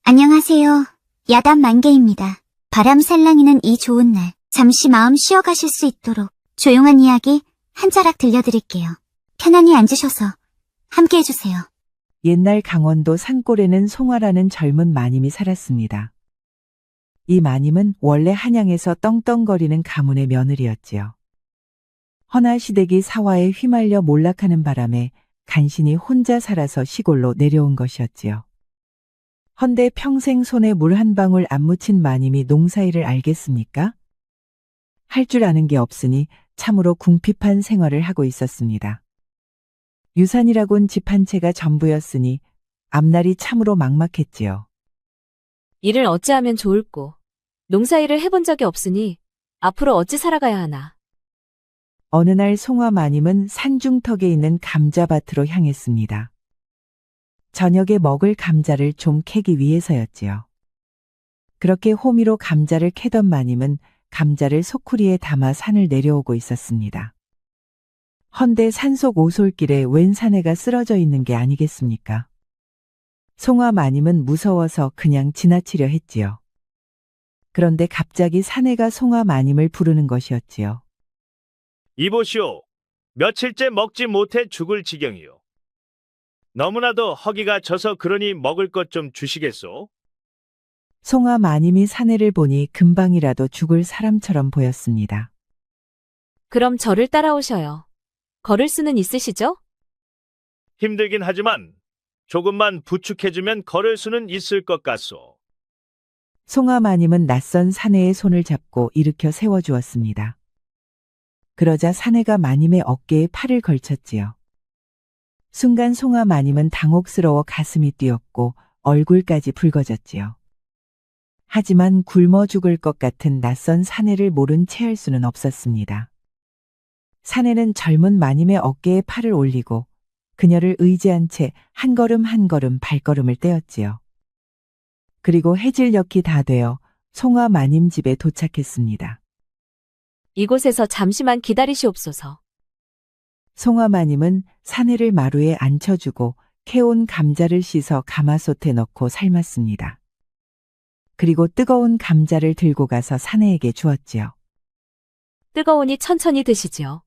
안녕하세요. 야단 만개입니다. 바람 살랑이는 이 좋은 날, 잠시 마음 쉬어가실 수 있도록 조용한 이야기 한 자락 들려드릴게요. 편안히 앉으셔서 함께 해주세요. 옛날 강원도 산골에는 송화라는 젊은 마님이 살았습니다. 이 마님은 원래 한양에서 떵떵거리는 가문의 며느리였지요. 허나 시댁이 사화에 휘말려 몰락하는 바람에 간신히 혼자 살아서 시골로 내려온 것이었지요. 헌데 평생 손에 물 한 방울 안 묻힌 마님이 농사일을 알겠습니까? 할 줄 아는 게 없으니 참으로 궁핍한 생활을 하고 있었습니다. 유산이라곤 집 한 채가 전부였으니 앞날이 참으로 막막했지요. 일을 어찌하면 좋을꼬. 농사일을 해본 적이 없으니 앞으로 어찌 살아가야 하나. 어느 날 송화 마님은 산중턱에 있는 감자밭으로 향했습니다. 저녁에 먹을 감자를 좀 캐기 위해서였지요. 그렇게 호미로 감자를 캐던 마님은 감자를 소쿠리에 담아 산을 내려오고 있었습니다. 헌데 산속 오솔길에 웬 사내가 쓰러져 있는 게 아니겠습니까? 송화 마님은 무서워서 그냥 지나치려 했지요. 그런데 갑자기 사내가 송화 마님을 부르는 것이었지요. 이보시오. 며칠째 먹지 못해 죽을 지경이요. 너무나도 허기가 져서 그러니 먹을 것 좀 주시겠소? 송화 마님이 사내를 보니 금방이라도 죽을 사람처럼 보였습니다. 그럼 저를 따라오셔요. 걸을 수는 있으시죠? 힘들긴 하지만 조금만 부축해주면 걸을 수는 있을 것 같소. 송화 마님은 낯선 사내의 손을 잡고 일으켜 세워주었습니다. 그러자 사내가 마님의 어깨에 팔을 걸쳤지요. 순간 송화 마님은 당혹스러워 가슴이 뛰었고 얼굴까지 붉어졌지요. 하지만 굶어 죽을 것 같은 낯선 사내를 모른 채 할 수는 없었습니다. 사내는 젊은 마님의 어깨에 팔을 올리고 그녀를 의지한 채 한 걸음 한 걸음 발걸음을 떼었지요. 그리고 해질녘이 다 되어 송화 마님 집에 도착했습니다. 이곳에서 잠시만 기다리시옵소서. 송화 마님은 사내를 마루에 앉혀주고 캐온 감자를 씻어 가마솥에 넣고 삶았습니다. 그리고 뜨거운 감자를 들고 가서 사내에게 주었지요. 뜨거우니 천천히 드시지요.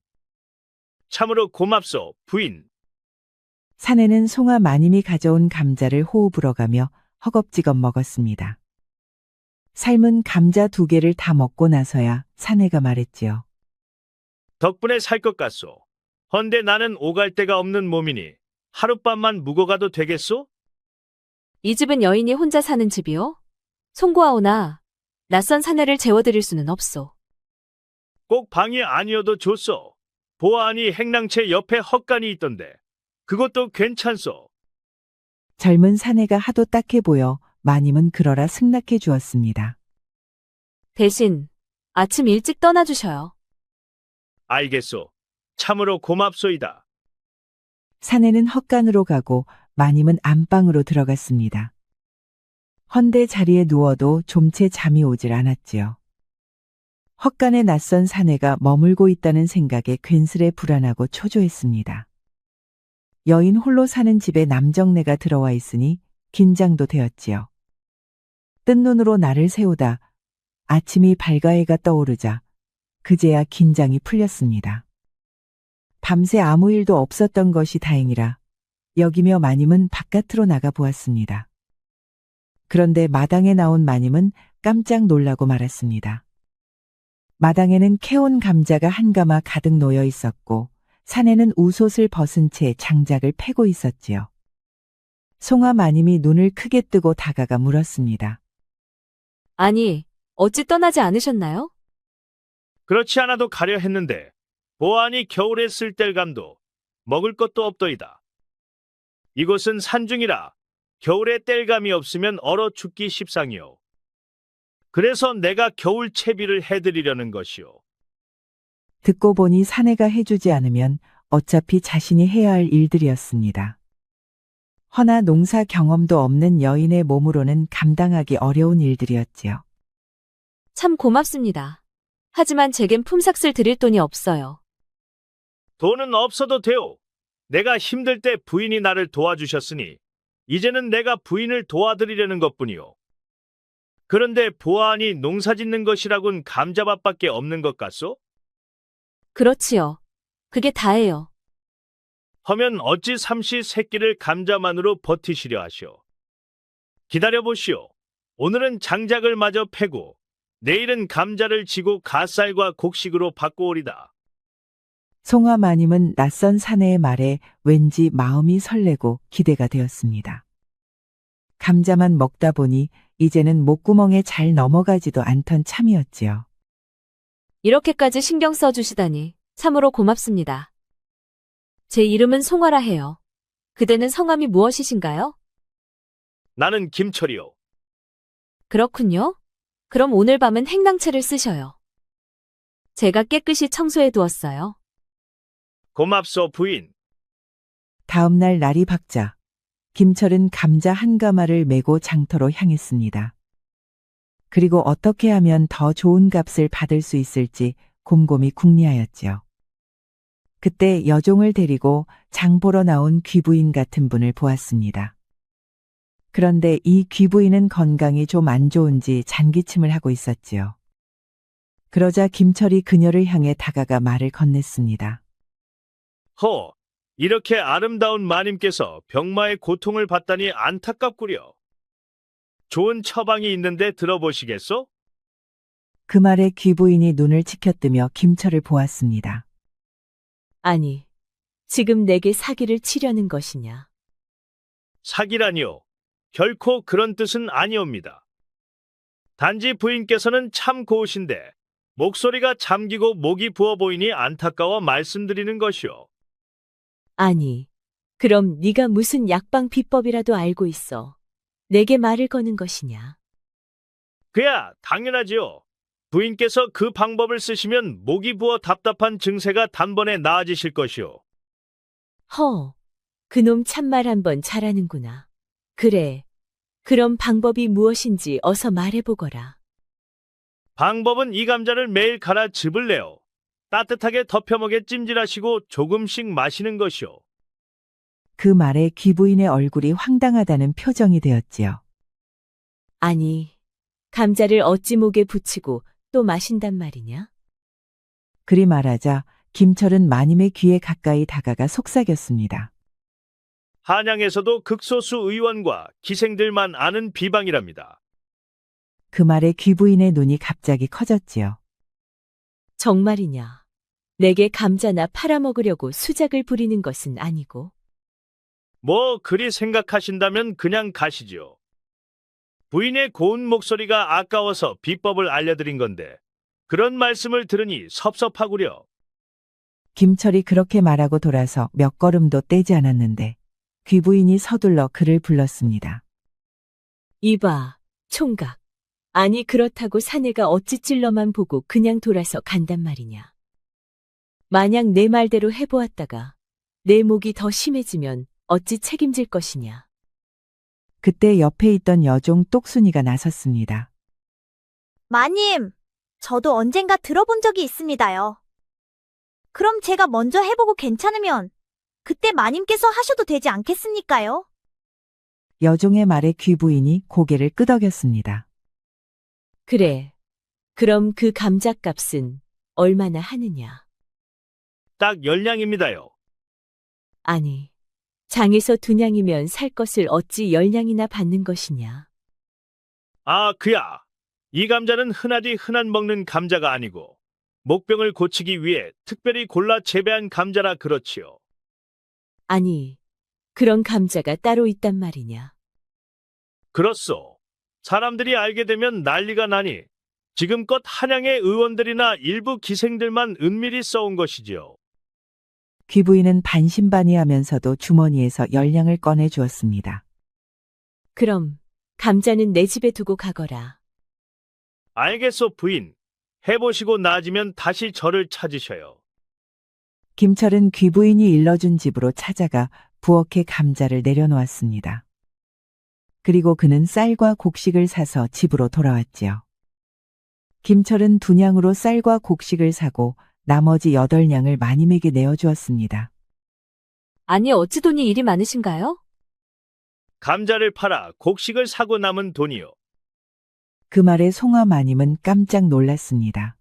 참으로 고맙소, 부인. 사내는 송화 마님이 가져온 감자를 호흡 불어가며 허겁지겁 먹었습니다. 삶은 감자 2개를 다 먹고 나서야 사내가 말했지요. 덕분에 살 것 같소. 헌데 나는 오갈 데가 없는 몸이니 하룻밤만 묵어가도 되겠소? 이 집은 여인이 혼자 사는 집이요? 송구하오나 낯선 사내를 재워드릴 수는 없소. 꼭 방이 아니어도 좋소. 보아하니 행랑채 옆에 헛간이 있던데 그것도 괜찮소. 젊은 사내가 하도 딱해 보여 마님은 그러라 승낙해 주었습니다. 대신 아침 일찍 떠나주셔요. 알겠소. 참으로 고맙소이다. 사내는 헛간으로 가고 마님은 안방으로 들어갔습니다. 헌데 자리에 누워도 좀채 잠이 오질 않았지요. 헛간에 낯선 사내가 머물고 있다는 생각에 괜스레 불안하고 초조했습니다. 여인 홀로 사는 집에 남정네가 들어와 있으니 긴장도 되었지요. 뜬 눈으로 나를 세우다 아침이 밝아해가 떠오르자 그제야 긴장이 풀렸습니다. 밤새 아무 일도 없었던 것이 다행이라 여기며 마님은 바깥으로 나가 보았습니다. 그런데 마당에 나온 마님은 깜짝 놀라고 말았습니다. 마당에는 캐온 감자가 한 가마 가득 놓여 있었고 사내는 우솥을 벗은 채 장작을 패고 있었지요. 송화 마님이 눈을 크게 뜨고 다가가 물었습니다. 아니, 어찌 떠나지 않으셨나요? 그렇지 않아도 가려 했는데 보아하니 겨울에 쓸 뗄감도 먹을 것도 없더이다. 이곳은 산중이라 겨울에 뗄감이 없으면 얼어 죽기 십상이요. 그래서 내가 겨울 채비를 해드리려는 것이요. 듣고 보니 사내가 해주지 않으면 어차피 자신이 해야 할 일들이었습니다. 허나 농사 경험도 없는 여인의 몸으로는 감당하기 어려운 일들이었지요. 참 고맙습니다. 하지만 제겐 품삯을 드릴 돈이 없어요. 돈은 없어도 돼요. 내가 힘들 때 부인이 나를 도와주셨으니 이제는 내가 부인을 도와드리려는 것뿐이오. 그런데 보아하니 농사짓는 것이라곤 감자밭밖에 없는 것 같소? 그렇지요. 그게 다예요. 허면 어찌 삼시 새끼를 감자만으로 버티시려 하시오. 기다려보시오. 오늘은 장작을 마저 패고 내일은 감자를 지고 갓쌀과 곡식으로 바꿔오리다. 송화 마님은 낯선 사내의 말에 왠지 마음이 설레고 기대가 되었습니다. 감자만 먹다 보니 이제는 목구멍에 잘 넘어가지도 않던 참이었지요. 이렇게까지 신경 써주시다니 참으로 고맙습니다. 제 이름은 송화라 해요. 그대는 성함이 무엇이신가요? 나는 김철이오. 그렇군요. 그럼 오늘 밤은 행랑채를 쓰셔요. 제가 깨끗이 청소해 두었어요. 고맙소 부인. 다음 날 날이 밝자 김철은 감자 한 가마를 메고 장터로 향했습니다. 그리고 어떻게 하면 더 좋은 값을 받을 수 있을지 곰곰이 궁리하였지요. 그때 여종을 데리고 장 보러 나온 귀부인 같은 분을 보았습니다. 그런데 이 귀부인은 건강이 좀 안 좋은지 잔기침을 하고 있었지요. 그러자 김철이 그녀를 향해 다가가 말을 건넸습니다. 허, 이렇게 아름다운 마님께서 병마의 고통을 받다니 안타깝구려. 좋은 처방이 있는데 들어보시겠소? 그 말에 귀부인이 눈을 치켜뜨며 김철을 보았습니다. 아니, 지금 내게 사기를 치려는 것이냐? 사기라니요. 결코 그런 뜻은 아니옵니다. 단지 부인께서는 참 고우신데 목소리가 잠기고 목이 부어 보이니 안타까워 말씀드리는 것이오. 아니, 그럼 네가 무슨 약방 비법이라도 알고 있어. 내게 말을 거는 것이냐? 그야 당연하지요. 부인께서 그 방법을 쓰시면 목이 부어 답답한 증세가 단번에 나아지실 것이오. 허, 그놈 참말 한번 잘하는구나. 그래, 그럼 방법이 무엇인지 어서 말해보거라. 방법은 이 감자를 매일 갈아 즙을 내어 따뜻하게 덮여먹에 찜질하시고 조금씩 마시는 것이오. 그 말에 귀부인의 얼굴이 황당하다는 표정이 되었지요. 아니, 감자를 어찌 목에 붙이고 또 마신단 말이냐? 그리 말하자 김철은 마님의 귀에 가까이 다가가 속삭였습니다. 한양에서도 극소수 의원과 기생들만 아는 비방이랍니다. 그 말에 귀부인의 눈이 갑자기 커졌지요. 정말이냐? 내게 감자나 팔아먹으려고 수작을 부리는 것은 아니고? 뭐 그리 생각하신다면 그냥 가시지요. 부인의 고운 목소리가 아까워서 비법을 알려드린 건데 그런 말씀을 들으니 섭섭하구려. 김철이 그렇게 말하고 돌아서 몇 걸음도 떼지 않았는데 귀부인이 서둘러 그를 불렀습니다. 이봐, 총각. 아니 그렇다고 사내가 어찌 찔러만 보고 그냥 돌아서 간단 말이냐. 만약 내 말대로 해보았다가 내 목이 더 심해지면 어찌 책임질 것이냐. 그때 옆에 있던 여종 똑순이가 나섰습니다. 마님, 저도 언젠가 들어본 적이 있습니다요. 그럼 제가 먼저 해보고 괜찮으면 그때 마님께서 하셔도 되지 않겠습니까요? 여종의 말에 귀부인이 고개를 끄덕였습니다. 그래. 그럼 그 감자값은 얼마나 하느냐? 딱 10냥입니다요. 아니, 장에서 2냥이면 살 것을 어찌 10냥이나 받는 것이냐? 아, 그야. 이 감자는 흔한 먹는 감자가 아니고 목병을 고치기 위해 특별히 골라 재배한 감자라 그렇지요. 아니, 그런 감자가 따로 있단 말이냐? 그렇소. 사람들이 알게 되면 난리가 나니 지금껏 한양의 의원들이나 일부 기생들만 은밀히 써온 것이지요. 귀부인은 반신반의하면서도 주머니에서 10냥을 꺼내 주었습니다. 그럼 감자는 내 집에 두고 가거라. 알겠소, 부인. 해보시고 나아지면 다시 저를 찾으셔요. 김철은 귀부인이 일러준 집으로 찾아가 부엌에 감자를 내려놓았습니다. 그리고 그는 쌀과 곡식을 사서 집으로 돌아왔지요. 김철은 2냥으로 쌀과 곡식을 사고 나머지 8냥을 마님에게 내어주었습니다. 아니 어찌 돈이 이리 많으신가요? 감자를 팔아 곡식을 사고 남은 돈이요. 그 말에 송화 마님은 깜짝 놀랐습니다.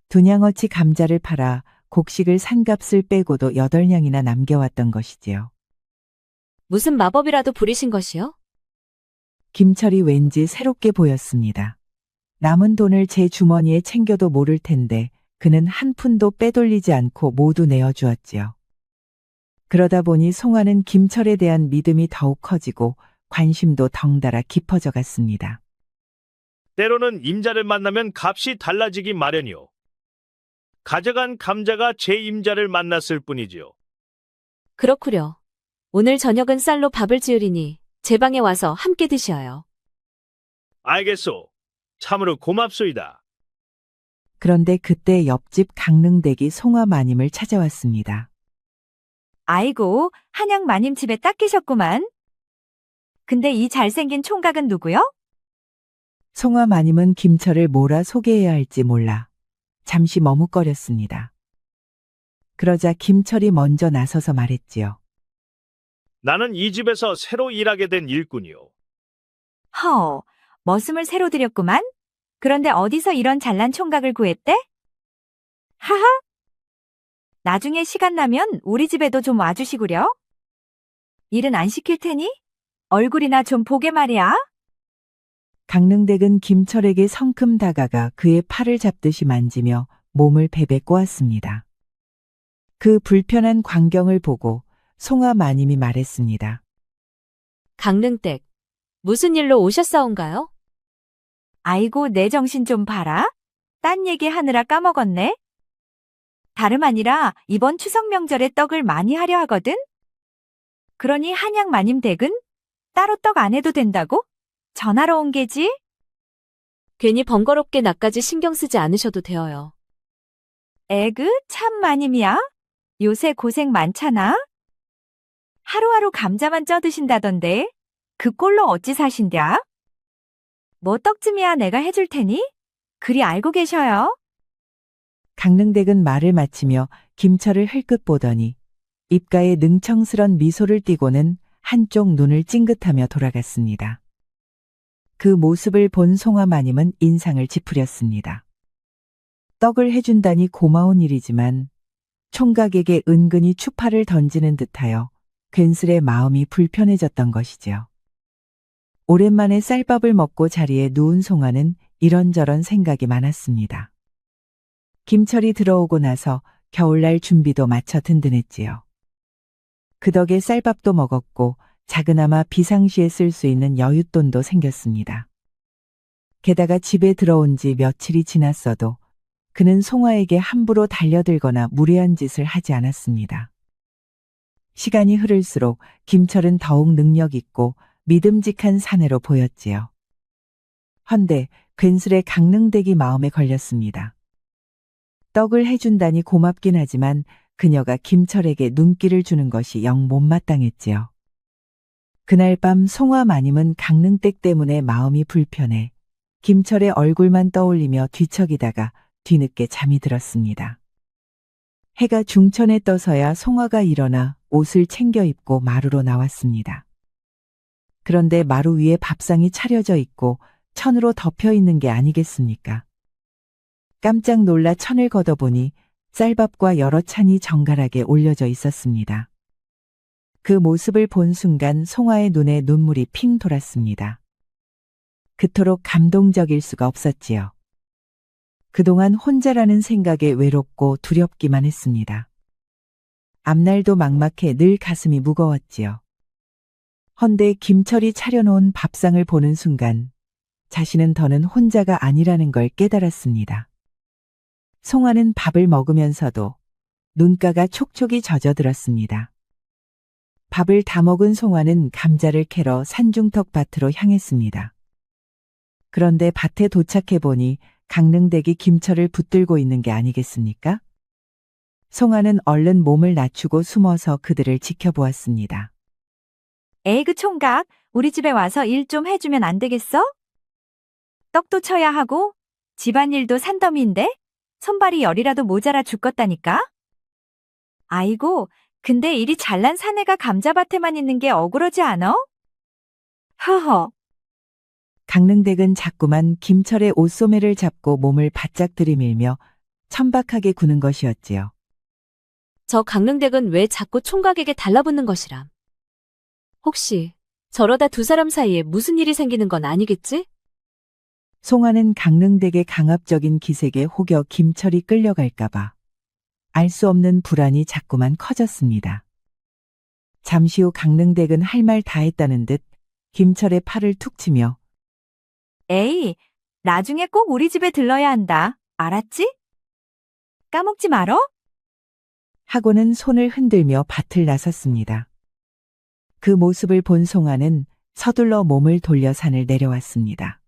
2냥어치 감자를 팔아 곡식을 산 값을 빼고도 8냥이나 남겨왔던 것이지요. 무슨 마법이라도 부리신 것이요? 김철이 왠지 새롭게 보였습니다. 남은 돈을 제 주머니에 챙겨도 모를 텐데 그는 한 푼도 빼돌리지 않고 모두 내어주었지요. 그러다 보니 송화는 김철에 대한 믿음이 더욱 커지고 관심도 덩달아 깊어져 갔습니다. 때로는 임자를 만나면 값이 달라지기 마련이요. 가져간 감자가 제 임자를 만났을 뿐이지요. 그렇구려. 오늘 저녁은 쌀로 밥을 지으리니 제 방에 와서 함께 드시어요. 알겠소. 참으로 고맙소이다. 그런데 그때 옆집 강릉댁이 송화 마님을 찾아왔습니다. 아이고, 한양 마님 집에 딱 계셨구만. 근데 이 잘생긴 총각은 누구요? 송화 마님은 김철을 뭐라 소개해야 할지 몰라 잠시 머뭇거렸습니다. 그러자 김철이 먼저 나서서 말했지요. 나는 이 집에서 새로 일하게 된 일꾼이요. 허, 머슴을 새로 들였구만. 그런데 어디서 이런 잘난 총각을 구했대? 하하. 나중에 시간 나면 우리 집에도 좀 와주시구려. 일은 안 시킬 테니 얼굴이나 좀 보게 말이야. 강릉댁은 김철에게 성큼 다가가 그의 팔을 잡듯이 만지며 몸을 베베 꼬았습니다. 그 불편한 광경을 보고 송화 마님이 말했습니다. 강릉댁, 무슨 일로 오셨사온가요? 아이고, 내 정신 좀 봐라. 딴 얘기 하느라 까먹었네. 다름 아니라 이번 추석 명절에 떡을 많이 하려 하거든? 그러니 한양 마님 댁은 따로 떡 안 해도 된다고? 전화로 온 게지? 괜히 번거롭게 나까지 신경 쓰지 않으셔도 되어요. 에그, 참 마님이야. 요새 고생 많잖아. 하루하루 감자만 쪄 드신다던데. 그 꼴로 어찌 사신랴? 뭐 떡쯤이야 내가 해줄 테니? 그리 알고 계셔요. 강릉댁은 말을 마치며 김철을 흘끗 보더니 입가에 능청스런 미소를 띠고는 한쪽 눈을 찡긋하며 돌아갔습니다. 그 모습을 본 송화 마님은 인상을 찌푸렸습니다. 떡을 해준다니 고마운 일이지만 총각에게 은근히 추파를 던지는 듯하여 괜스레 마음이 불편해졌던 것이지요. 오랜만에 쌀밥을 먹고 자리에 누운 송화는 이런저런 생각이 많았습니다. 김철이 들어오고 나서 겨울날 준비도 마쳐 든든했지요. 그 덕에 쌀밥도 먹었고 작으나마 비상시에 쓸 수 있는 여윳돈도 생겼습니다. 게다가 집에 들어온 지 며칠이 지났어도 그는 송화에게 함부로 달려들거나 무례한 짓을 하지 않았습니다. 시간이 흐를수록 김철은 더욱 능력 있고 믿음직한 사내로 보였지요. 헌데 괜스레 강릉댁이 마음에 걸렸습니다. 떡을 해준다니 고맙긴 하지만 그녀가 김철에게 눈길을 주는 것이 영 못마땅했지요. 그날 밤 송화 마님은 강릉댁 때문에 마음이 불편해 김철의 얼굴만 떠올리며 뒤척이다가 뒤늦게 잠이 들었습니다. 해가 중천에 떠서야 송화가 일어나 옷을 챙겨 입고 마루로 나왔습니다. 그런데 마루 위에 밥상이 차려져 있고 천으로 덮여 있는 게 아니겠습니까? 깜짝 놀라 천을 걷어보니 쌀밥과 여러 찬이 정갈하게 올려져 있었습니다. 그 모습을 본 순간 송화의 눈에 눈물이 핑 돌았습니다. 그토록 감동적일 수가 없었지요. 그동안 혼자라는 생각에 외롭고 두렵기만 했습니다. 앞날도 막막해 늘 가슴이 무거웠지요. 헌데 김철이 차려놓은 밥상을 보는 순간 자신은 더는 혼자가 아니라는 걸 깨달았습니다. 송화는 밥을 먹으면서도 눈가가 촉촉이 젖어들었습니다. 밥을 다 먹은 송화는 감자를 캐러 산중턱 밭으로 향했습니다. 그런데 밭에 도착해 보니 강릉댁이 김철을 붙들고 있는 게 아니겠습니까? 송화는 얼른 몸을 낮추고 숨어서 그들을 지켜보았습니다. 에이그 총각, 우리 집에 와서 일 좀 해주면 안 되겠어? 떡도 쳐야 하고 집안일도 산더미인데 손발이 열이라도 모자라 죽겠다니까? 아이고, 근데 이리 잘난 사내가 감자밭에만 있는 게 억울하지 않어? 허허. 강릉댁은 자꾸만 김철의 옷소매를 잡고 몸을 바짝 들이밀며 천박하게 구는 것이었지요. 저 강릉댁은 왜 자꾸 총각에게 달라붙는 것이람? 혹시 저러다 두 사람 사이에 무슨 일이 생기는 건 아니겠지? 송화는 강릉댁의 강압적인 기색에 혹여 김철이 끌려갈까봐 알 수 없는 불안이 자꾸만 커졌습니다. 잠시 후 강릉댁은 할 말 다 했다는 듯 김철의 팔을 툭 치며 에이, 나중에 꼭 우리 집에 들러야 한다. 알았지? 까먹지 말어? 하고는 손을 흔들며 밭을 나섰습니다. 그 모습을 본 송아는 서둘러 몸을 돌려 산을 내려왔습니다.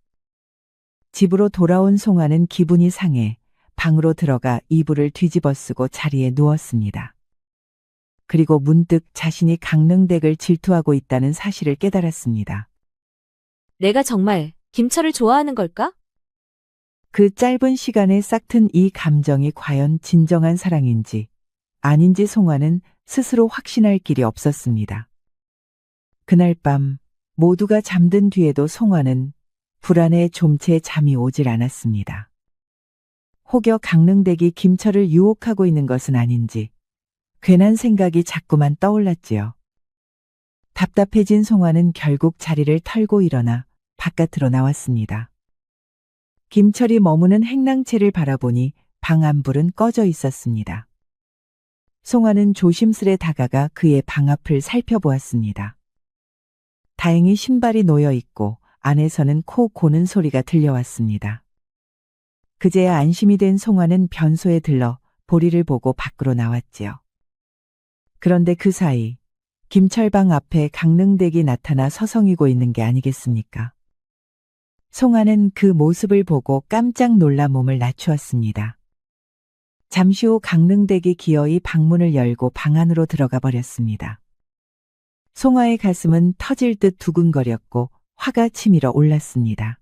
집으로 돌아온 송아는 기분이 상해 방으로 들어가 이불을 뒤집어 쓰고 자리에 누웠습니다. 그리고 문득 자신이 강릉댁을 질투하고 있다는 사실을 깨달았습니다. 내가 정말 김철을 좋아하는 걸까? 그 짧은 시간에 싹튼 이 감정이 과연 진정한 사랑인지 아닌지 송아는 스스로 확신할 길이 없었습니다. 그날 밤 모두가 잠든 뒤에도 송아는 불안에 좀채 잠이 오질 않았습니다. 혹여 강릉댁이 김철을 유혹하고 있는 것은 아닌지 괜한 생각이 자꾸만 떠올랐지요. 답답해진 송아는 결국 자리를 털고 일어나 바깥으로 나왔습니다. 김철이 머무는 행랑채를 바라보니 방 안불은 꺼져 있었습니다. 송아는 조심스레 다가가 그의 방 앞을 살펴보았습니다. 다행히 신발이 놓여 있고 안에서는 코 고는 소리가 들려왔습니다. 그제야 안심이 된 송아는 변소에 들러 보리를 보고 밖으로 나왔지요. 그런데 그 사이 김철방 앞에 강릉댁이 나타나 서성이고 있는 게 아니겠습니까? 송아는 그 모습을 보고 깜짝 놀라 몸을 낮추었습니다. 잠시 후 강릉댁이 기어이 방문을 열고 방 안으로 들어가 버렸습니다. 송아의 가슴은 터질 듯 두근거렸고 화가 치밀어 올랐습니다.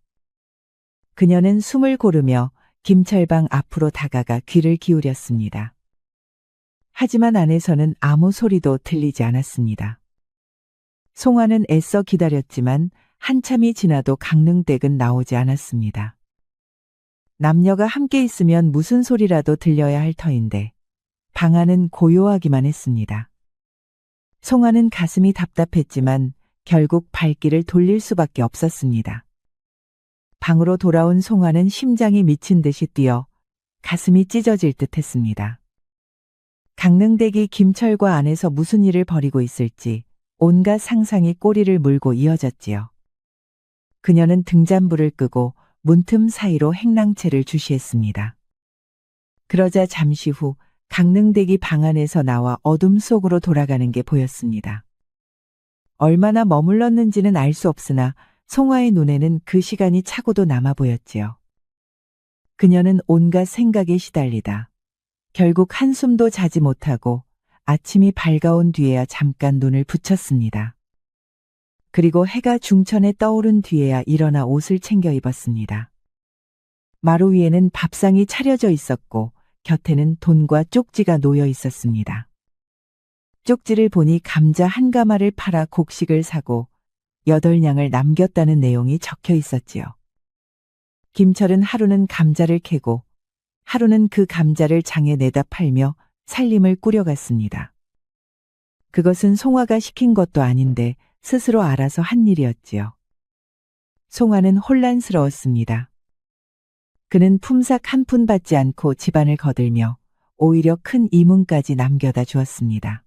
그녀는 숨을 고르며 김철방 앞으로 다가가 귀를 기울였습니다. 하지만 안에서는 아무 소리도 들리지 않았습니다. 송아는 애써 기다렸지만 한참이 지나도 강릉댁은 나오지 않았습니다. 남녀가 함께 있으면 무슨 소리라도 들려야 할 터인데 방 안은 고요하기만 했습니다. 송아는 가슴이 답답했지만 결국 발길을 돌릴 수밖에 없었습니다. 방으로 돌아온 송아는 심장이 미친 듯이 뛰어 가슴이 찢어질 듯 했습니다. 강릉댁이 김철과 안에서 무슨 일을 벌이고 있을지 온갖 상상이 꼬리를 물고 이어졌지요. 그녀는 등잔불을 끄고 문틈 사이로 행랑채를 주시했습니다. 그러자 잠시 후 강릉댁이 방 안에서 나와 어둠 속으로 돌아가는 게 보였습니다. 얼마나 머물렀는지는 알 수 없으나 송아의 눈에는 그 시간이 차고도 남아 보였지요. 그녀는 온갖 생각에 시달리다 결국 한숨도 자지 못하고 아침이 밝아온 뒤에야 잠깐 눈을 붙였습니다. 그리고 해가 중천에 떠오른 뒤에야 일어나 옷을 챙겨 입었습니다. 마루 위에는 밥상이 차려져 있었고 곁에는 돈과 쪽지가 놓여 있었습니다. 쪽지를 보니 감자 한 가마를 팔아 곡식을 사고 8냥을 남겼다는 내용이 적혀 있었지요. 김철은 하루는 감자를 캐고 하루는 그 감자를 장에 내다 팔며 살림을 꾸려갔습니다. 그것은 송아가 시킨 것도 아닌데 스스로 알아서 한 일이었지요. 송아는 혼란스러웠습니다. 그는 품삯 한 푼 받지 않고 집안을 거들며 오히려 큰 이문까지 남겨다 주었습니다.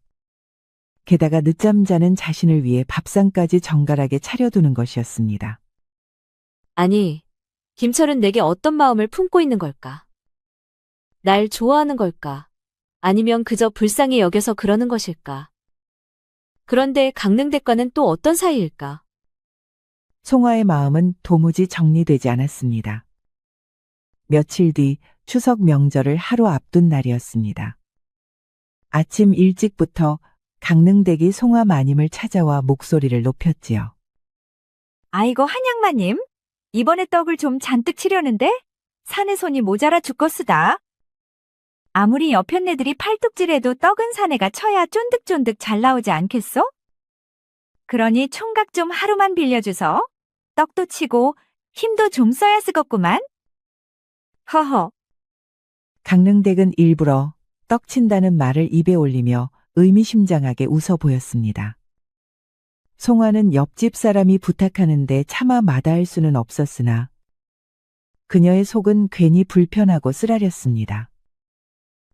게다가 늦잠 자는 자신을 위해 밥상까지 정갈하게 차려두는 것이었습니다. 아니, 김철은 내게 어떤 마음을 품고 있는 걸까? 날 좋아하는 걸까? 아니면 그저 불쌍히 여겨서 그러는 것일까? 그런데 강릉댁과는 또 어떤 사이일까? 송아의 마음은 도무지 정리되지 않았습니다. 며칠 뒤 추석 명절을 하루 앞둔 날이었습니다. 아침 일찍부터 강릉댁이 송아 마님을 찾아와 목소리를 높였지요. 아이고, 한양마님. 이번에 떡을 좀 잔뜩 치려는데 산에 손이 모자라 죽겠으다. 아무리 여편네들이 팔뚝질해도 떡은 사내가 쳐야 쫀득쫀득 잘 나오지 않겠소? 그러니 총각 좀 하루만 빌려주서. 떡도 치고 힘도 좀 써야 쓰겄구만. 허허. 강릉댁은 일부러 떡친다는 말을 입에 올리며 의미심장하게 웃어 보였습니다. 송화는 옆집 사람이 부탁하는데 차마 마다할 수는 없었으나 그녀의 속은 괜히 불편하고 쓰라렸습니다.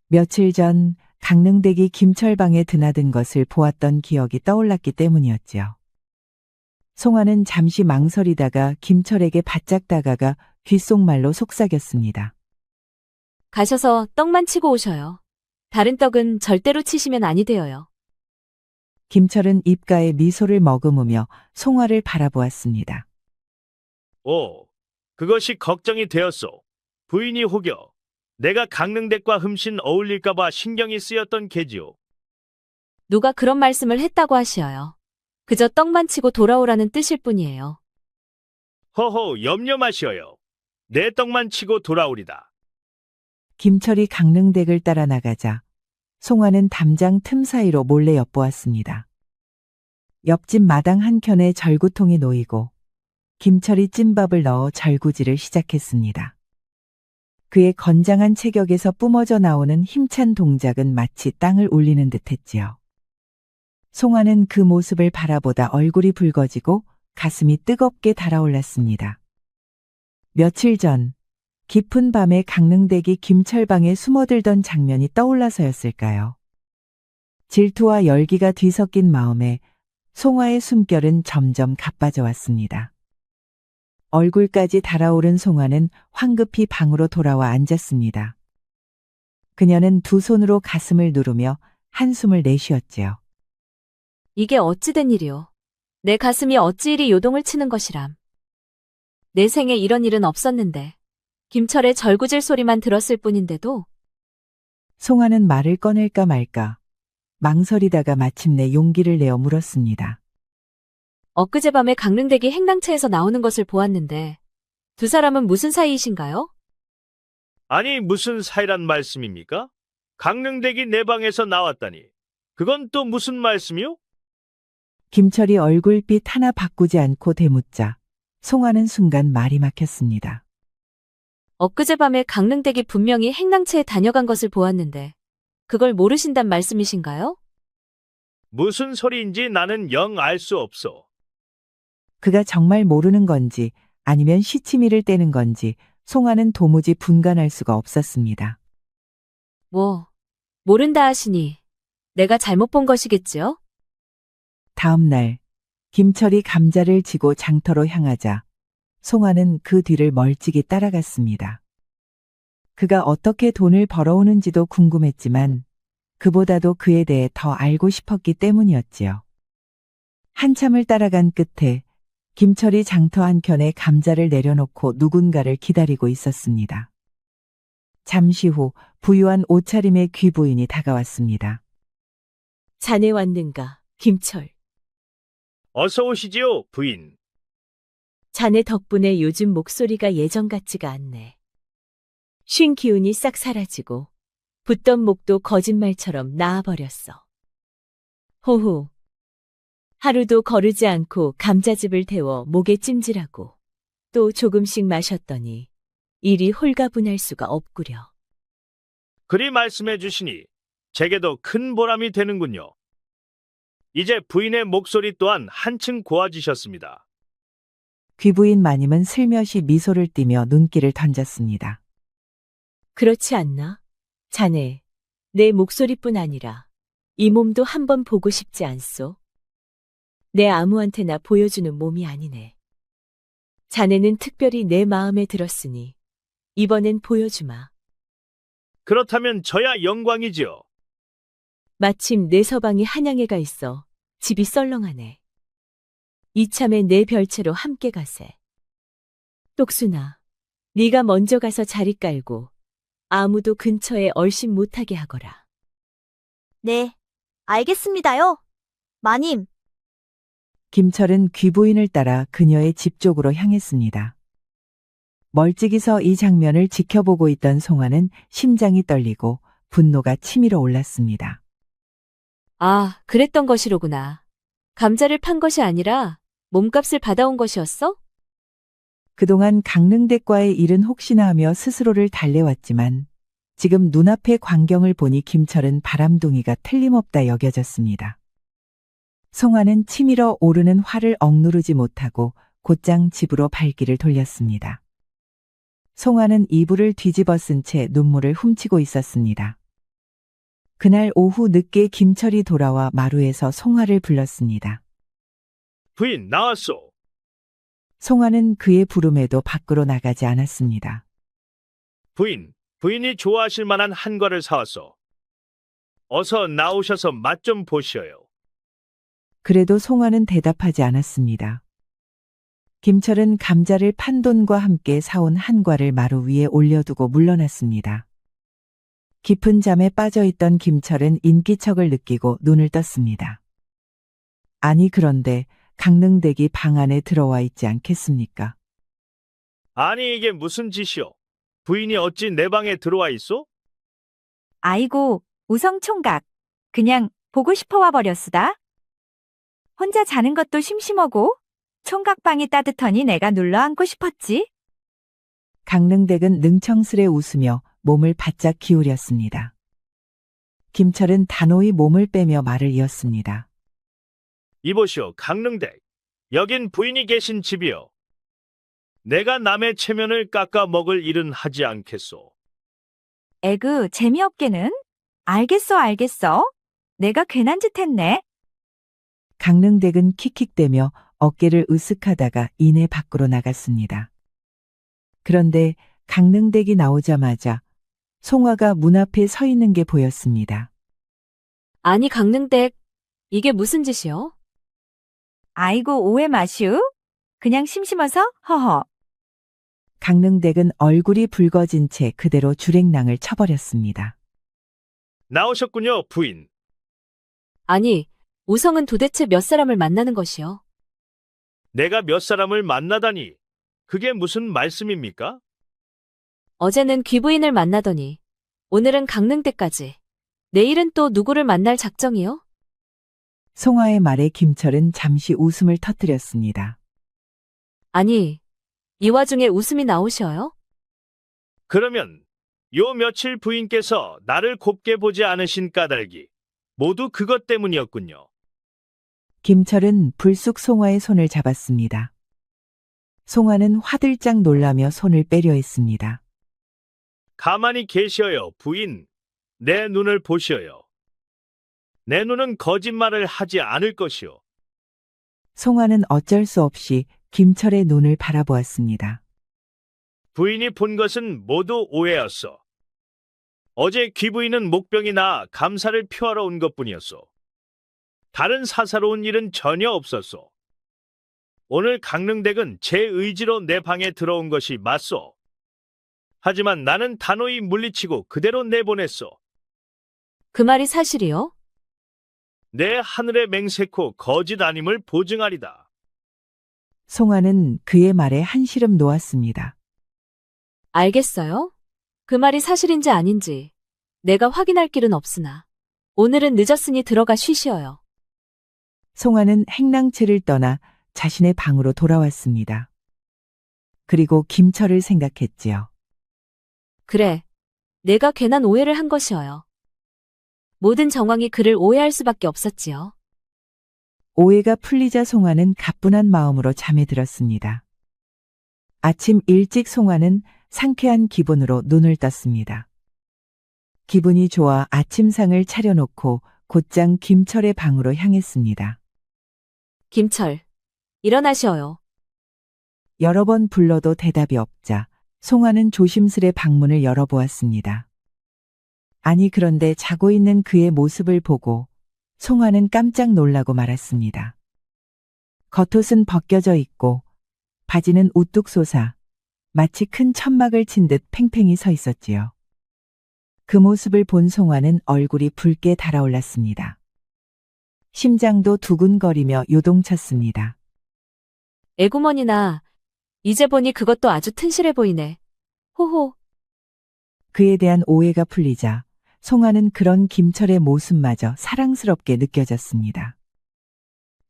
며칠 전 강릉댁이 김철방에 드나든 것을 보았던 기억이 떠올랐기 때문이었지요. 송화는 잠시 망설이다가 김철에게 바짝 다가가 귓속말로 속삭였습니다. 가셔서 떡만 치고 오셔요. 다른 떡은 절대로 치시면 아니 되어요. 김철은 입가에 미소를 머금으며 송화를 바라보았습니다. 오, 그것이 걱정이 되었소. 부인이 혹여 내가 강릉댁과 흠씬 어울릴까봐 신경이 쓰였던 게지요. 누가 그런 말씀을 했다고 하시어요. 그저 떡만 치고 돌아오라는 뜻일 뿐이에요. 허허, 염려 마시어요. 내 떡만 치고 돌아오리다. 김철이 강릉댁을 따라 나가자 송화는 담장 틈 사이로 몰래 엿보았습니다. 옆집 마당 한켠에 절구통이 놓이고 김철이 찐밥을 넣어 절구질을 시작했습니다. 그의 건장한 체격에서 뿜어져 나오는 힘찬 동작은 마치 땅을 울리는 듯했지요. 송화는 그 모습을 바라보다 얼굴이 붉어지고 가슴이 뜨겁게 달아올랐습니다. 며칠 전 깊은 밤에 강릉댁이 김철방에 숨어들던 장면이 떠올라서였을까요? 질투와 열기가 뒤섞인 마음에 송화의 숨결은 점점 가빠져 왔습니다. 얼굴까지 달아오른 송화는 황급히 방으로 돌아와 앉았습니다. 그녀는 두 손으로 가슴을 누르며 한숨을 내쉬었지요. 이게 어찌 된 일이오. 내 가슴이 어찌 이리 요동을 치는 것이람. 내 생에 이런 일은 없었는데 김철의 절구질 소리만 들었을 뿐인데도 송화는 말을 꺼낼까 말까 망설이다가 마침내 용기를 내어 물었습니다. 엊그제 밤에 강릉댁이 행랑채에서 나오는 것을 보았는데 두 사람은 무슨 사이이신가요? 아니, 무슨 사이란 말씀입니까? 강릉댁이 내 방에서 나왔다니. 그건 또 무슨 말씀이요? 김철이 얼굴빛 하나 바꾸지 않고 대묻자 송화는 순간 말이 막혔습니다. 엊그제 밤에 강릉댁이 분명히 행랑채에 다녀간 것을 보았는데 그걸 모르신단 말씀이신가요? 무슨 소리인지 나는 영 알 수 없소. 그가 정말 모르는 건지 아니면 시치미를 떼는 건지 송화는 도무지 분간할 수가 없었습니다. 모른다 하시니 내가 잘못 본 것이겠지요? 다음 날 김철이 감자를 지고 장터로 향하자 송화는 그 뒤를 멀찍이 따라갔습니다. 그가 어떻게 돈을 벌어오는지도 궁금했지만 그보다도 그에 대해 더 알고 싶었기 때문이었지요. 한참을 따라간 끝에 김철이 장터 한켠에 감자를 내려놓고 누군가를 기다리고 있었습니다. 잠시 후 부유한 옷차림의 귀부인이 다가왔습니다. 자네 왔는가, 김철. 어서 오시지요, 부인. 자네 덕분에 요즘 목소리가 예전 같지가 않네. 쉰 기운이 싹 사라지고 붙던 목도 거짓말처럼 나아버렸어. 호호. 하루도 거르지 않고 감자즙을 데워 목에 찜질하고 또 조금씩 마셨더니 일이 홀가분할 수가 없구려. 그리 말씀해 주시니 제게도 큰 보람이 되는군요. 이제 부인의 목소리 또한 한층 고와지셨습니다. 귀부인 마님은 슬며시 미소를 띠며 눈길을 던졌습니다. 그렇지 않나? 자네, 내 목소리뿐 아니라 이 몸도 한번 보고 싶지 않소? 내 아무한테나 보여주는 몸이 아니네. 자네는 특별히 내 마음에 들었으니 이번엔 보여주마. 그렇다면 저야 영광이지요. 마침 내 서방이 한양에 가 있어 집이 썰렁하네. 이참에 내 별채로 함께 가세. 똑순아, 네가 먼저 가서 자리 깔고 아무도 근처에 얼씬 못하게 하거라. 네, 알겠습니다요. 마님. 김철은 귀부인을 따라 그녀의 집 쪽으로 향했습니다. 멀찍이 서 이 장면을 지켜보고 있던 송화는 심장이 떨리고 분노가 치밀어 올랐습니다. 아, 그랬던 것이로구나. 감자를 판 것이 아니라 몸값을 받아온 것이었어? 그동안 강릉댁과의 일은 혹시나 하며 스스로를 달래왔지만 지금 눈앞의 광경을 보니 김철은 바람둥이가 틀림없다 여겨졌습니다. 송아는 치밀어 오르는 화를 억누르지 못하고 곧장 집으로 발길을 돌렸습니다. 송아는 이불을 뒤집어 쓴 채 눈물을 훔치고 있었습니다. 그날 오후 늦게 김철이 돌아와 마루에서 송아를 불렀습니다. 부인 나왔소. 송아는 그의 부름에도 밖으로 나가지 않았습니다. 부인이 좋아하실 만한 한과를 사왔소. 어서 나오셔서 맛 좀 보시어요. 그래도 송아는 대답하지 않았습니다. 김철은 감자를 판 돈과 함께 사온 한과를 마루 위에 올려두고 물러났습니다. 깊은 잠에 빠져있던 김철은 인기척을 느끼고 눈을 떴습니다. 아니 그런데 강릉댁이 방 안에 들어와 있지 않겠습니까? 아니 이게 무슨 짓이오? 부인이 어찌 내 방에 들어와 있소? 아이고, 우성 총각. 그냥 보고 싶어 와버렸수다. 혼자 자는 것도 심심하고 총각 방이 따뜻하니 내가 눌러 앉고 싶었지. 강릉댁은 능청스레 웃으며 몸을 바짝 기울였습니다. 김철은 단호히 몸을 빼며 말을 이었습니다. 이보시오 강릉댁. 여긴 부인이 계신 집이요. 내가 남의 체면을 깎아 먹을 일은 하지 않겠소. 에그, 재미없게는? 알겠어. 내가 괜한 짓 했네. 강릉댁은 킥킥대며 어깨를 으쓱하다가 이내 밖으로 나갔습니다. 그런데 강릉댁이 나오자마자 송아가 문 앞에 서 있는 게 보였습니다. 아니, 강릉댁. 이게 무슨 짓이요? 아이고, 오해 마슈. 그냥 심심해서 허허. 강릉댁은 얼굴이 붉어진 채 그대로 주랭랑을 쳐버렸습니다. 나오셨군요 부인. 아니, 우성은 도대체 몇 사람을 만나는 것이요? 내가 몇 사람을 만나다니. 그게 무슨 말씀입니까? 어제는 귀부인을 만나더니 오늘은 강릉댁까지. 내일은 또 누구를 만날 작정이요? 송아의 말에 김철은 잠시 웃음을 터뜨렸습니다. 아니, 이 와중에 웃음이 나오셔요? 그러면 요 며칠 부인께서 나를 곱게 보지 않으신 까닭이 모두 그것 때문이었군요. 김철은 불쑥 송아의 손을 잡았습니다. 송아는 화들짝 놀라며 손을 빼려 했습니다. 가만히 계시어요 부인. 내 눈을 보시어요. 내 눈은 거짓말을 하지 않을 것이오. 송아는 어쩔 수 없이 김철의 눈을 바라보았습니다. 부인이 본 것은 모두 오해였어. 어제 귀부인은 목병이 나 감사를 표하러 온 것뿐이었소. 다른 사사로운 일은 전혀 없었소. 오늘 강릉댁은 제 의지로 내 방에 들어온 것이 맞소. 하지만 나는 단호히 물리치고 그대로 내보냈소. 그 말이 사실이요? 내 하늘의 맹세코 거짓 아님을 보증하리다. 송아는 그의 말에 한시름 놓았습니다. 알겠어요? 그 말이 사실인지 아닌지 내가 확인할 길은 없으나 오늘은 늦었으니 들어가 쉬시어요. 송아는 행랑채를 떠나 자신의 방으로 돌아왔습니다. 그리고 김철을 생각했지요. 그래, 내가 괜한 오해를 한 것이어요. 모든 정황이 그를 오해할 수밖에 없었지요. 오해가 풀리자 송아는 가뿐한 마음으로 잠에 들었습니다. 아침 일찍 송아는 상쾌한 기분으로 눈을 떴습니다. 기분이 좋아 아침상을 차려놓고 곧장 김철의 방으로 향했습니다. 김철, 일어나시어요. 여러 번 불러도 대답이 없자 송아는 조심스레 방문을 열어보았습니다. 아니 그런데 자고 있는 그의 모습을 보고 송아는 깜짝 놀라고 말았습니다. 겉옷은 벗겨져 있고 바지는 우뚝 솟아 마치 큰 천막을 친 듯 팽팽히 서 있었지요. 그 모습을 본 송아는 얼굴이 붉게 달아올랐습니다. 심장도 두근거리며 요동쳤습니다. 애구머니나, 이제 보니 그것도 아주 튼실해 보이네. 호호. 그에 대한 오해가 풀리자 송아는 그런 김철의 모습마저 사랑스럽게 느껴졌습니다.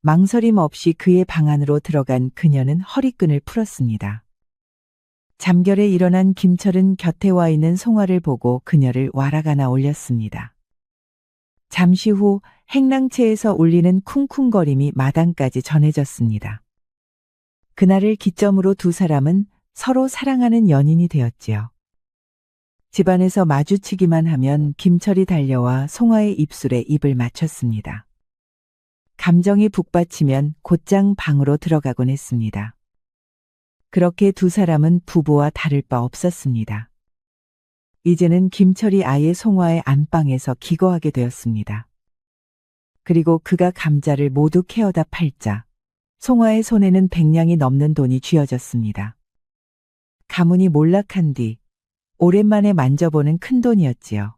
망설임 없이 그의 방 안으로 들어간 그녀는 허리끈을 풀었습니다. 잠결에 일어난 김철은 곁에 와 있는 송화를 보고 그녀를 와라가나 올렸습니다. 잠시 후 행랑채에서 울리는 쿵쿵거림이 마당까지 전해졌습니다. 그날을 기점으로 두 사람은 서로 사랑하는 연인이 되었지요. 집안에서 마주치기만 하면 김철이 달려와 송화의 입술에 입을 맞췄습니다. 감정이 북받치면 곧장 방으로 들어가곤 했습니다. 그렇게 두 사람은 부부와 다를 바 없었습니다. 이제는 김철이 아예 송화의 안방에서 기거하게 되었습니다. 그리고 그가 감자를 모두 캐어다 팔자 송화의 손에는 100냥이 넘는 돈이 쥐어졌습니다. 가문이 몰락한 뒤 오랜만에 만져보는 큰돈이었지요.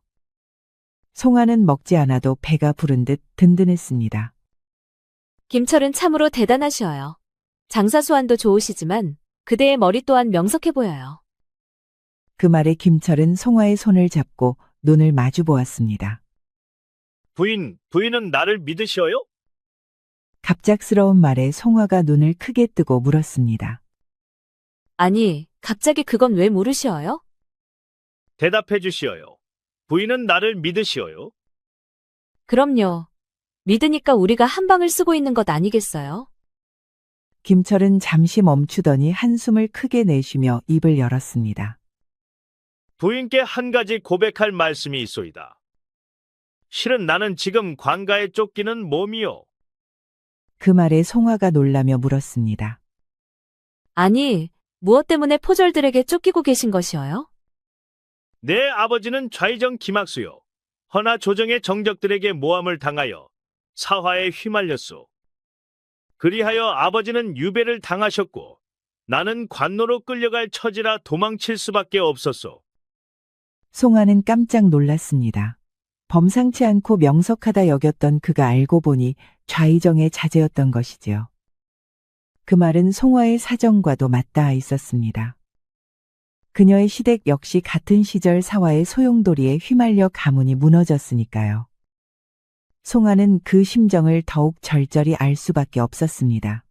송화는 먹지 않아도 배가 부른 듯 든든했습니다. 김철은 참으로 대단하셔요. 장사 수완도 좋으시지만 그대의 머리 또한 명석해 보여요. 그 말에 김철은 송화의 손을 잡고 눈을 마주 보았습니다. 부인은 나를 믿으시어요? 갑작스러운 말에 송화가 눈을 크게 뜨고 물었습니다. 아니, 갑자기 그건 왜 물으시어요? 대답해 주시어요. 부인은 나를 믿으시어요? 그럼요. 믿으니까 우리가 한 방을 쓰고 있는 것 아니겠어요? 김철은 잠시 멈추더니 한숨을 크게 내쉬며 입을 열었습니다. 부인께 한 가지 고백할 말씀이 있소이다. 실은 나는 지금 관가에 쫓기는 몸이요. 그 말에 송화가 놀라며 물었습니다. 아니, 무엇 때문에 포졸들에게 쫓기고 계신 것이어요? 내 아버지는 좌의정 김학수요. 허나 조정의 정적들에게 모함을 당하여 사화에 휘말렸소. 그리하여 아버지는 유배를 당하셨고 나는 관노로 끌려갈 처지라 도망칠 수밖에 없었소. 송화는 깜짝 놀랐습니다. 범상치 않고 명석하다 여겼던 그가 알고 보니 좌의정의 자제였던 것이지요. 그 말은 송화의 사정과도 맞닿아 있었습니다. 그녀의 시댁 역시 같은 시절 사화의 소용돌이에 휘말려 가문이 무너졌으니까요. 송화는 그 심정을 더욱 절절히 알 수밖에 없었습니다.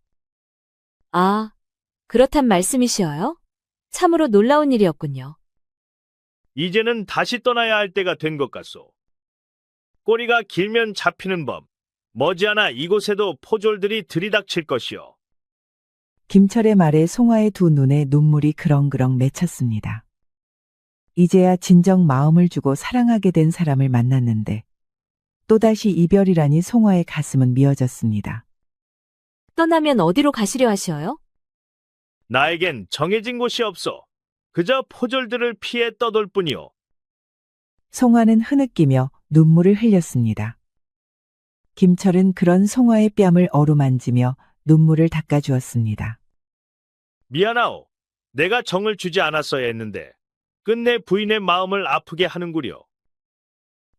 아, 그렇단 말씀이시어요? 참으로 놀라운 일이었군요. 이제는 다시 떠나야 할 때가 된 것 같소. 꼬리가 길면 잡히는 법. 머지않아 이곳에도 포졸들이 들이닥칠 것이요. 김철의 말에 송화의 두 눈에 눈물이 그렁그렁 맺혔습니다. 이제야 진정 마음을 주고 사랑하게 된 사람을 만났는데 또다시 이별이라니 송화의 가슴은 미어졌습니다. 떠나면 어디로 가시려 하시어요? 나에겐 정해진 곳이 없어. 그저 포졸들을 피해 떠돌 뿐이요. 송화는 흐느끼며 눈물을 흘렸습니다. 김철은 그런 송화의 뺨을 어루만지며 눈물을 닦아주었습니다. 미안하오. 내가 정을 주지 않았어야 했는데 끝내 부인의 마음을 아프게 하는구려.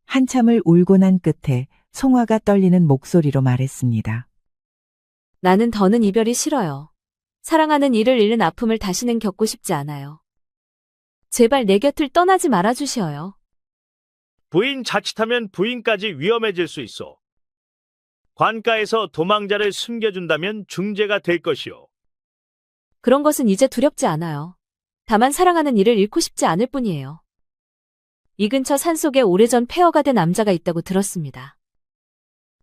한참을 울고 난 끝에 송화가 떨리는 목소리로 말했습니다. 나는 더는 이별이 싫어요. 사랑하는 이를 잃는 아픔을 다시는 겪고 싶지 않아요. 제발 내 곁을 떠나지 말아주시어요. 부인 자칫하면 부인까지 위험해질 수 있어. 관가에서 도망자를 숨겨준다면 중재가 될 것이오. 그런 것은 이제 두렵지 않아요. 다만 사랑하는 이를 잃고 싶지 않을 뿐이에요. 이 근처 산속에 오래전 폐허가 된 남자가 있다고 들었습니다.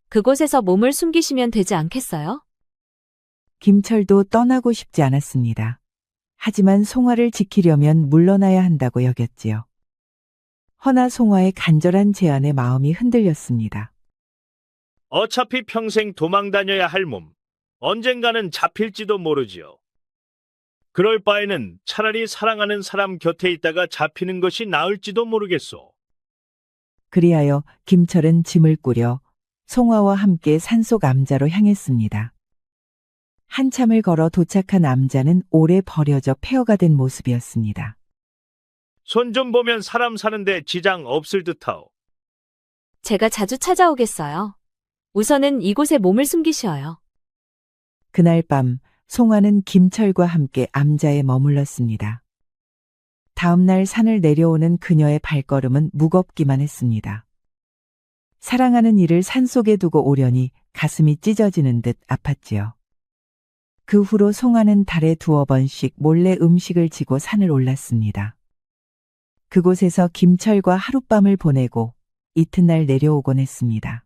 그곳에서 몸을 숨기시면 되지 않겠어요? 김철도 떠나고 싶지 않았습니다. 하지만 송화를 지키려면 물러나야 한다고 여겼지요. 허나 송화의 간절한 제안에 마음이 흔들렸습니다. 어차피 평생 도망 다녀야 할 몸. 언젠가는 잡힐지도 모르지요. 그럴 바에는 차라리 사랑하는 사람 곁에 있다가 잡히는 것이 나을지도 모르겠소. 그리하여 김철은 짐을 꾸려 송화와 함께 산속 암자로 향했습니다. 한참을 걸어 도착한 암자는 오래 버려져 폐허가 된 모습이었습니다. 손 좀 보면 사람 사는데 지장 없을 듯하오. 제가 자주 찾아오겠어요. 우선은 이곳에 몸을 숨기시어요. 그날 밤 송화는 김철과 함께 암자에 머물렀습니다. 다음 날 산을 내려오는 그녀의 발걸음은 무겁기만 했습니다. 사랑하는 이를 산속에 두고 오려니 가슴이 찢어지는 듯 아팠지요. 그 후로 송아는 달에 2-번씩 몰래 음식을 지고 산을 올랐습니다. 그곳에서 김철과 하룻밤을 보내고 이튿날 내려오곤 했습니다.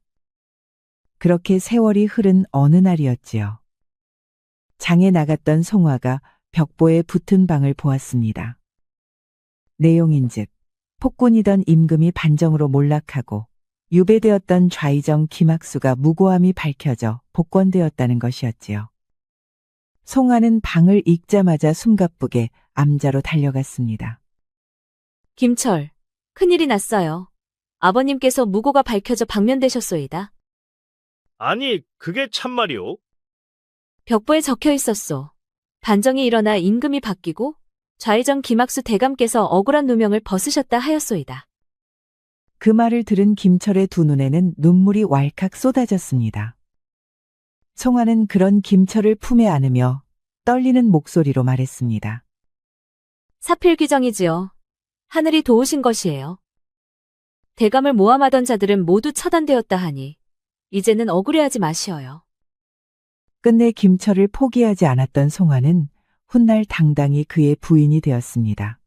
그렇게 세월이 흐른 어느 날이었지요. 장에 나갔던 송아가 벽보에 붙은 방을 보았습니다. 내용인즉 폭군이던 임금이 반정으로 몰락하고 유배되었던 좌의정 김학수가 무고함이 밝혀져 복권되었다는 것이었지요. 송아는 방을 읽자마자 숨가쁘게 암자로 달려갔습니다. 김철, 큰일이 났어요. 아버님께서 무고가 밝혀져 방면되셨소이다. 아니, 그게 참말이오? 벽보에 적혀 있었소. 반정이 일어나 임금이 바뀌고 좌의정 김학수 대감께서 억울한 누명을 벗으셨다 하였소이다. 그 말을 들은 김철의 두 눈에는 눈물이 왈칵 쏟아졌습니다. 송아는 그런 김철을 품에 안으며 떨리는 목소리로 말했습니다. 사필규정이지요. 하늘이 도우신 것이에요. 대감을 모함하던 자들은 모두 처단되었다 하니 이제는 억울해하지 마시어요. 끝내 김철을 포기하지 않았던 송아는 훗날 당당히 그의 부인이 되었습니다.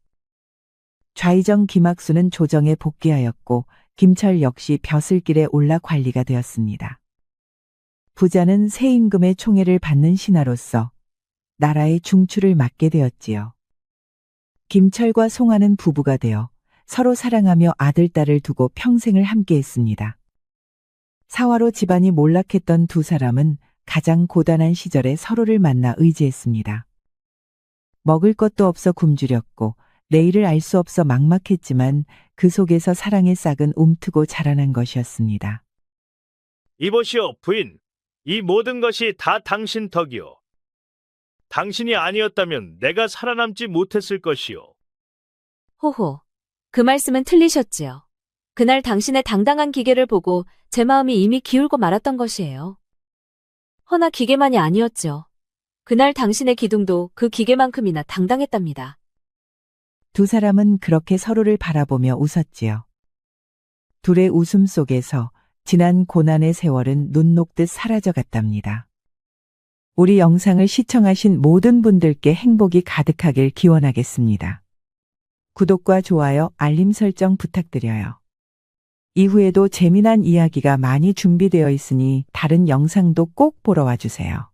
좌의정 김학수는 조정에 복귀하였고 김철 역시 벼슬길에 올라 관리가 되었습니다. 부자는 새 임금의 총애를 받는 신하로서 나라의 중추를 맡게 되었지요. 김철과 송아는 부부가 되어 서로 사랑하며 아들, 딸을 두고 평생을 함께했습니다. 사화로 집안이 몰락했던 두 사람은 가장 고단한 시절에 서로를 만나 의지했습니다. 먹을 것도 없어 굶주렸고 내일을 알 수 없어 막막했지만 그 속에서 사랑의 싹은 움트고 자라난 것이었습니다. 이보시오, 부인. 이 모든 것이 다 당신 덕이오. 당신이 아니었다면 내가 살아남지 못했을 것이오. 호호, 그 말씀은 틀리셨지요. 그날 당신의 당당한 기계를 보고 제 마음이 이미 기울고 말았던 것이에요. 허나 기계만이 아니었죠. 그날 당신의 기둥도 그 기계만큼이나 당당했답니다. 두 사람은 그렇게 서로를 바라보며 웃었지요. 둘의 웃음 속에서 지난 고난의 세월은 눈 녹듯 사라져 갔답니다. 우리 영상을 시청하신 모든 분들께 행복이 가득하길 기원하겠습니다. 구독과 좋아요, 알림 설정 부탁드려요. 이후에도 재미난 이야기가 많이 준비되어 있으니 다른 영상도 꼭 보러 와주세요.